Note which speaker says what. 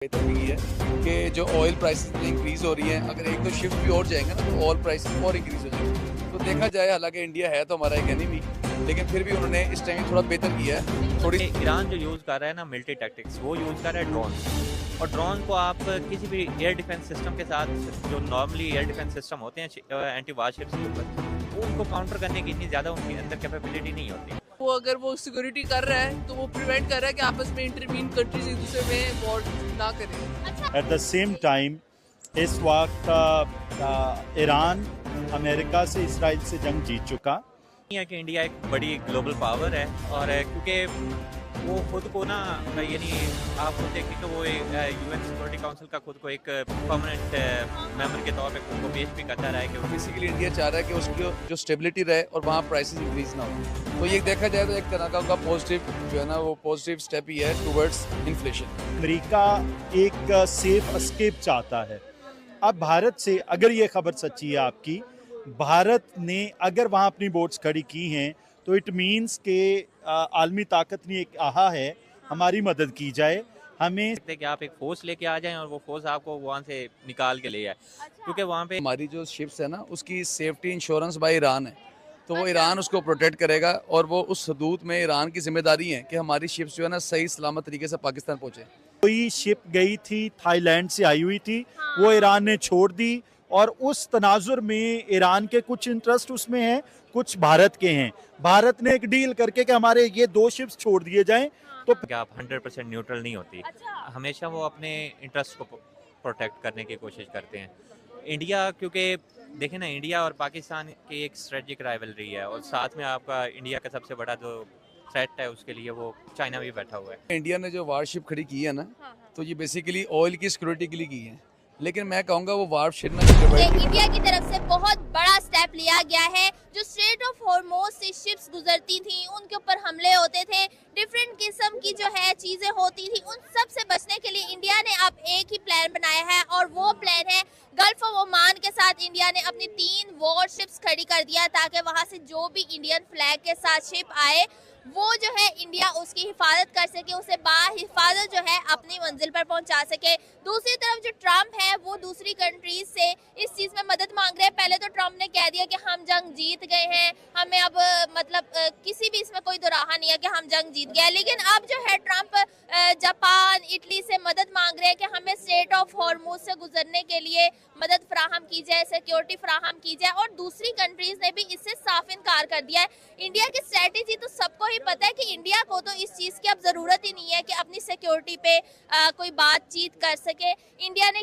Speaker 1: बेहतर भी है कि जो ऑयल प्राइसेस इंक्रीज हो रही हैं, अगर एक दो शिफ्ट भी और जाएंगे ना तो ऑयल प्राइसेस और इंक्रीज हो जाएंगे। तो देखा जाए, हालांकि इंडिया है तो हमारा एक एनिमी, लेकिन फिर भी उन्होंने इस टाइम थोड़ा बेहतर किया है। थोड़ी
Speaker 2: ईरान जो यूज़ कर रहा है ना मिलिट्री टैक्टिक्स, वो यूज़ कर रहा है ड्रोन। और ड्रोन को आप किसी भी एयर डिफेंस सिस्टम के साथ, जो नॉर्मली एयर डिफेंस सिस्टम होते हैं एंटी वारशिप्स के ऊपर, वो उनको काउंटर करने की इतनी ज़्यादा उनके अंदर कैपेबिलिटी नहीं होती।
Speaker 3: वो अगर वो सिक्योरिटी कर रहा है तो वो प्रिवेंट कर रहा है कि आपस में इंटरवीन कंट्रीज एक दूसरे में वॉर ना करें।
Speaker 4: एट द सेम टाइम इस वक्त ईरान अमेरिका से इसराइल से जंग जीत चुका
Speaker 2: है कि इंडिया एक बड़ी ग्लोबल पावर है, और क्योंकि वो खुद को ना, यानी आप खुद देखिए तो वो यूएन सिक्योरिटी काउंसिल का खुद को एक परमानेंट मेंबर के तौर पे खुद को पेश भी करता रहा है कि
Speaker 1: बेसिकली इंडिया चाह रहा है कि उसकी जो स्टेबिलिटी रहे और वहाँ प्राइसेस इंक्रीज ना हो। तो ये देखा जाए तो एक तरह का उनका पॉजिटिव जो है ना, वो पॉजिटिव स्टेप ही है टुवर्ड्स इन्फ्लेशन।
Speaker 4: अमेरिका एक सेफ एस्केप चाहता है। अब भारत से, अगर ये खबर सच्ची है आपकी, भारत ने अगर वहाँ अपनी बोट्स खड़ी की हैं तो इट मीन्स के आलमी ताकत ने एक आहा है हमारी मदद की जाए। हमें
Speaker 2: कि आप एक फोर्स लेके आ जाएं और वो फोर्स आपको वहाँ से निकाल के ले जाए, क्योंकि वहाँ पे
Speaker 1: हमारी जो शिप्स है ना, उसकी सेफ्टी इंश्योरेंस बाय ईरान है, तो वो ईरान उसको प्रोटेक्ट करेगा और वो उस हदूद में ईरान की जिम्मेदारी है कि हमारी शिप्स जो है ना सही सलामत तरीके से पाकिस्तान पहुँचे।
Speaker 4: कोई शिप गई थी थाईलैंड से आई हुई थी, वो ईरान ने छोड़ दी, और उस तनाजुर में ईरान के कुछ इंटरेस्ट उसमें हैं, कुछ भारत के हैं। भारत ने एक डील करके कि हमारे ये दो शिप्स छोड़ दिए जाएं, तो
Speaker 2: कि आप 100% न्यूट्रल नहीं होती। हमेशा वो अपने इंटरेस्ट को प्रोटेक्ट करने की कोशिश करते हैं। इंडिया, क्योंकि देखें ना, इंडिया और पाकिस्तान की एक स्ट्रेटजिक राइवलरी है, और साथ में आपका इंडिया का सबसे बड़ा जो थ्रेट है उसके लिए वो चाइना भी बैठा हुआ है।
Speaker 1: इंडिया ने जो वारशिप खड़ी की है ना, तो ये बेसिकली ऑयल की सिक्योरिटी के लिए की है, लेकिन मैं कहूँगा वो वारशिप ना
Speaker 5: इंडिया की तरफ से बहुत बड़ा स्टेप लिया गया है। जो स्ट्रेट ऑफ हॉर्मोज से शिप्स गुजरती थी, उनके ऊपर हमले होते थे, डिफरेंट किस्म की जो है चीजें होती थी, उन सब से बचने के लिए इंडिया ने अब एक ही प्लान बनाया है, और वो प्लान है गल्फ ऑफ ओमान के साथ इंडिया ने अपनी 3 वॉर शिप्स खड़ी कर दिया, ताकि वहां से जो भी इंडियन फ्लैग के साथ शिप आए वो जो है इंडिया उसकी हिफाजत कर सके, उसे बाहिफाजत जो है अपनी मंजिल पर पहुंचा सके। दूसरी तरफ जो ट्रम्प है वो दूसरी कंट्रीज से इस चीज में मदद मांग रहे हैं। पहले तो ट्रम्प ने कह दिया कि हम जंग जीत गए हैं, हमें अब मतलब किसी भी इसमें कोई दुराहा नहीं है कि हम जंग जीत गए, लेकिन अब जो है ट्रम्प जापान, इटली से मदद मांग रहे हैं कि हमें स्ट्रेट ऑफ हॉर्मूज से गुजरने के लिए मदद फराहम की जाए, सिक्योरिटी फराहम की जाए, और दूसरी कंट्रीज ने भी इससे साफ इनकार कर दिया है। इंडिया की स्ट्रेटेजी तो सबको ही पता है कि इंडिया को तो इस चीज की अब जरूरत ही नहीं है कि अपनी सिक्योरिटी पे कोई बातचीत कर सके। इंडिया ने